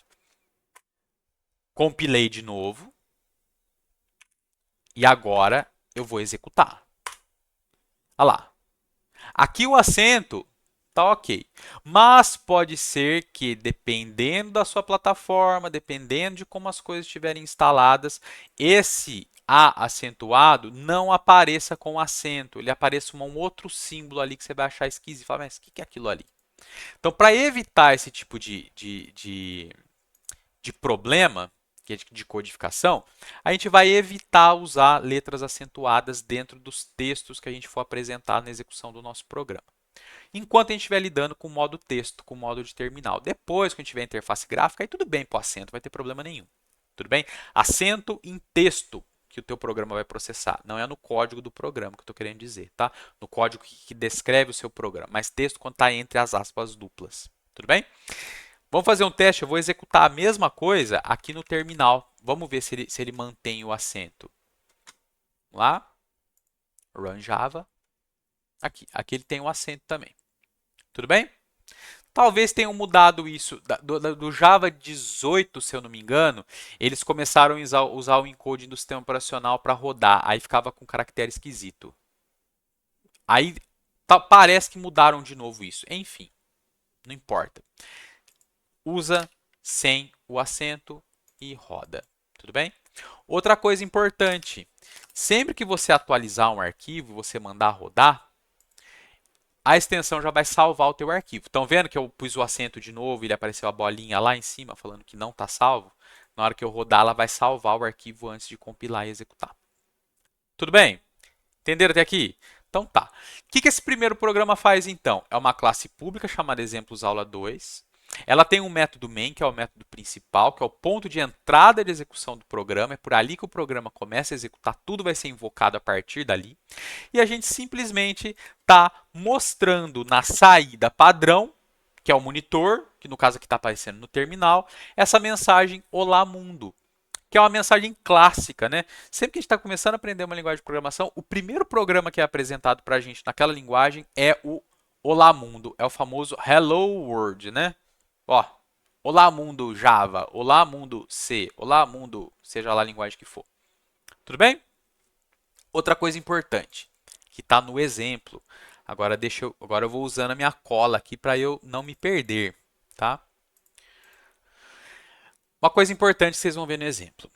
Compilei de novo e agora eu vou executar. Olha lá. Aqui o acento tá ok, mas pode ser que dependendo da sua plataforma, dependendo de como as coisas estiverem instaladas, esse A acentuado não apareça com acento, ele apareça um outro símbolo ali que você vai achar esquisito e falar, mas o que é aquilo ali? Então, para evitar esse tipo de problema, que é de codificação, a gente vai evitar usar letras acentuadas dentro dos textos que a gente for apresentar na execução do nosso programa. Enquanto a gente estiver lidando com o modo texto, com o modo de terminal. Depois, quando tiver interface gráfica, aí tudo bem para o acento, não vai ter problema nenhum. Tudo bem? Acento em texto que o teu programa vai processar. Não é no código do programa que eu estou querendo dizer, tá? No código que descreve o seu programa. Mas texto quando está entre as aspas duplas. Tudo bem? Vamos fazer um teste. Eu vou executar a mesma coisa aqui no terminal. Vamos ver se ele mantém o acento. Vamos lá. Run Java. Aqui ele tem um acento também. Tudo bem? Talvez tenham mudado isso. Do Java 18, se eu não me engano, eles começaram a usar o encoding do sistema operacional para rodar. Aí ficava com caractere esquisito. Aí parece que mudaram de novo isso. Enfim, não importa. Usa sem o acento e roda. Tudo bem? Outra coisa importante. Sempre que você atualizar um arquivo, você mandar rodar, a extensão já vai salvar o teu arquivo. Estão vendo que eu pus o acento de novo e ele apareceu a bolinha lá em cima falando que não está salvo? Na hora que eu rodar, ela vai salvar o arquivo antes de compilar e executar. Tudo bem? Entenderam até aqui? Então tá. O que esse primeiro programa faz então? É uma classe pública chamada exemplos aula 2. Ela tem um método main, que é o método principal, que é o ponto de entrada de execução do programa. É por ali que o programa começa a executar, tudo vai ser invocado a partir dali. E a gente simplesmente está mostrando na saída padrão, que é o monitor, que no caso aqui está aparecendo no terminal, essa mensagem Olá Mundo, que é uma mensagem clássica, né? Sempre que a gente está começando a aprender uma linguagem de programação, o primeiro programa que é apresentado para a gente naquela linguagem é o Olá Mundo, é o famoso Hello World, né? Ó, Olá Mundo Java, Olá Mundo C, Olá Mundo, seja lá a linguagem que for. Tudo bem? Outra coisa importante, que está no exemplo. Agora eu vou usando a minha cola aqui para eu não me perder, tá? Uma coisa importante que vocês vão ver no exemplo.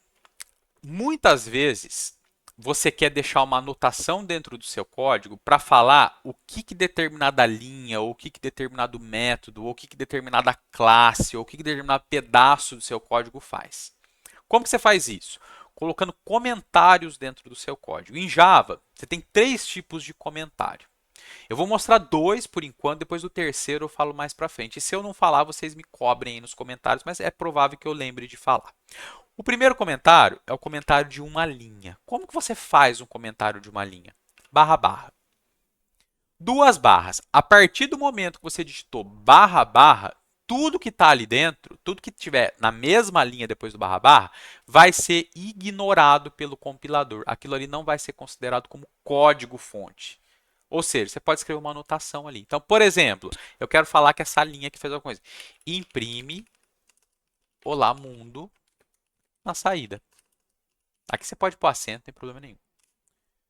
Muitas vezes você quer deixar uma anotação dentro do seu código para falar o que determinada linha, ou o que determinado método, ou o que determinada classe, ou o que determinado pedaço do seu código faz. Como que você faz isso? Colocando comentários dentro do seu código. Em Java, você tem 3 tipos de comentário. Eu vou mostrar 2 por enquanto, depois do terceiro eu falo mais para frente. E se eu não falar, vocês me cobrem aí nos comentários, mas é provável que eu lembre de falar. O primeiro comentário é o comentário de uma linha. Como que você faz um comentário de uma linha? Barra, barra. 2 barras. A partir do momento que você digitou barra, barra, tudo que está ali dentro, tudo que tiver na mesma linha depois do barra, barra, vai ser ignorado pelo compilador. Aquilo ali não vai ser considerado como código-fonte. Ou seja, você pode escrever uma anotação ali. Então, por exemplo, eu quero falar que essa linha aqui fez alguma coisa. Imprime Olá Mundo na saída. Aqui você pode pôr acento, não tem problema nenhum.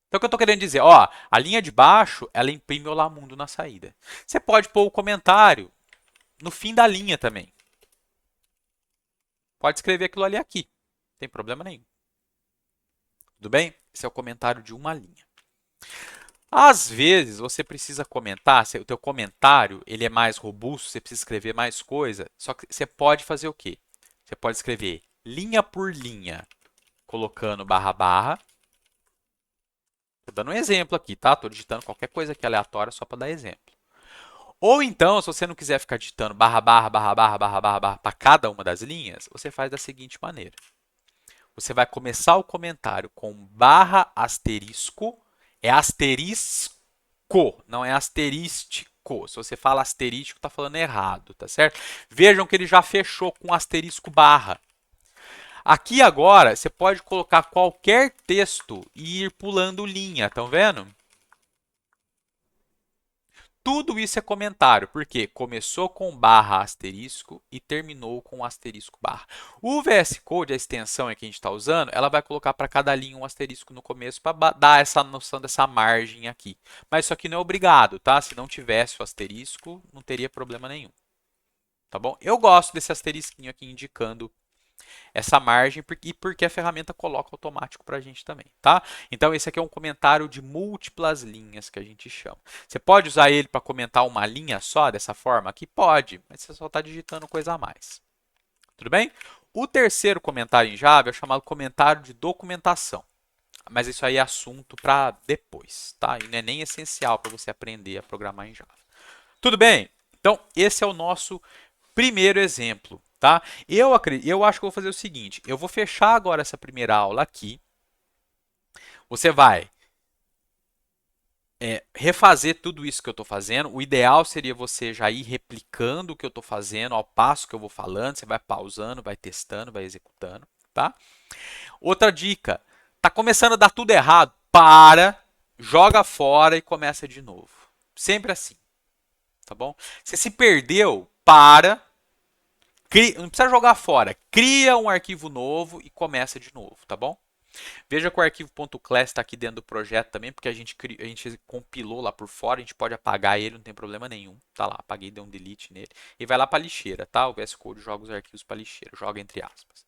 Então, o que eu estou querendo dizer? Ó, a linha de baixo, ela imprime Olá Mundo na saída. Você pode pôr o comentário no fim da linha também. Pode escrever aquilo ali aqui. Não tem problema nenhum. Tudo bem? Esse é o comentário de uma linha. Às vezes, você precisa comentar, se o teu comentário ele é mais robusto, você precisa escrever mais coisa, só que você pode fazer o quê? Você pode escrever linha por linha, colocando barra, barra. Estou dando um exemplo aqui, tá? Estou digitando qualquer coisa aqui aleatória só para dar exemplo. Ou então, se você não quiser ficar digitando barra, barra, barra, barra, barra, barra, barra para cada uma das linhas, você faz da seguinte maneira. Você vai começar o comentário com barra asterisco, é asterisco, não é asterístico. Se você fala asterístico, está falando errado, tá certo? Vejam que ele já fechou com asterisco barra. Aqui agora, você pode colocar qualquer texto e ir pulando linha, estão vendo? Tudo isso é comentário, porque começou com barra asterisco e terminou com asterisco barra. O VS Code, a extensão que a gente está usando, ela vai colocar para cada linha um asterisco no começo para dar essa noção dessa margem aqui. Mas isso aqui não é obrigado, tá? Se não tivesse o asterisco, não teria problema nenhum. Tá bom? Eu gosto desse asterisquinho aqui indicando essa margem e porque a ferramenta coloca automático para a gente também, tá? Então esse aqui é um comentário de múltiplas linhas que a gente chama. Você pode usar ele para comentar uma linha só dessa forma? Aqui pode, mas você só está digitando coisa a mais. Tudo bem? O terceiro comentário em Java é chamado comentário de documentação. Mas isso aí é assunto para depois, tá? E não é nem essencial para você aprender a programar em Java. Tudo bem? Então, esse é o nosso primeiro exemplo, tá? Eu acho que eu vou fazer o seguinte, eu vou fechar agora essa primeira aula aqui. Você vai refazer tudo isso que eu estou fazendo. O ideal seria você já ir replicando o que eu estou fazendo ao passo que eu vou falando. Você vai pausando, vai testando, vai executando, tá? Outra dica, tá começando a dar tudo errado, para, joga fora e começa de novo. Sempre assim, tá bom? Você se perdeu, para, não precisa jogar fora. Cria um arquivo novo e começa de novo, tá bom? Veja que o arquivo .class está aqui dentro do projeto também, porque a gente compilou lá por fora, a gente pode apagar ele, não tem problema nenhum. Tá lá, apaguei, dei um delete nele. E vai lá para a lixeira, tá? O VS Code joga os arquivos para a lixeira, joga entre aspas.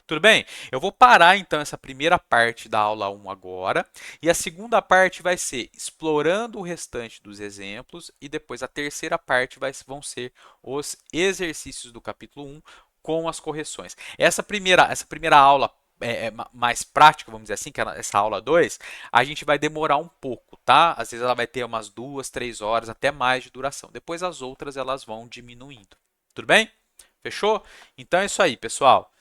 Tudo bem? Eu vou parar então essa primeira parte da aula 1 agora, e a segunda parte vai ser explorando o restante dos exemplos, e depois a terceira parte vão ser os exercícios do capítulo 1 com as correções. Essa primeira aula mais prática, vamos dizer assim, que é essa aula 2, a gente vai demorar um pouco, tá? Às vezes ela vai ter umas 2, 3 horas, até mais de duração. Depois as outras elas vão diminuindo. Tudo bem? Fechou? Então é isso aí, pessoal.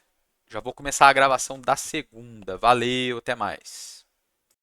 Já vou começar a gravação da segunda. Valeu, até mais.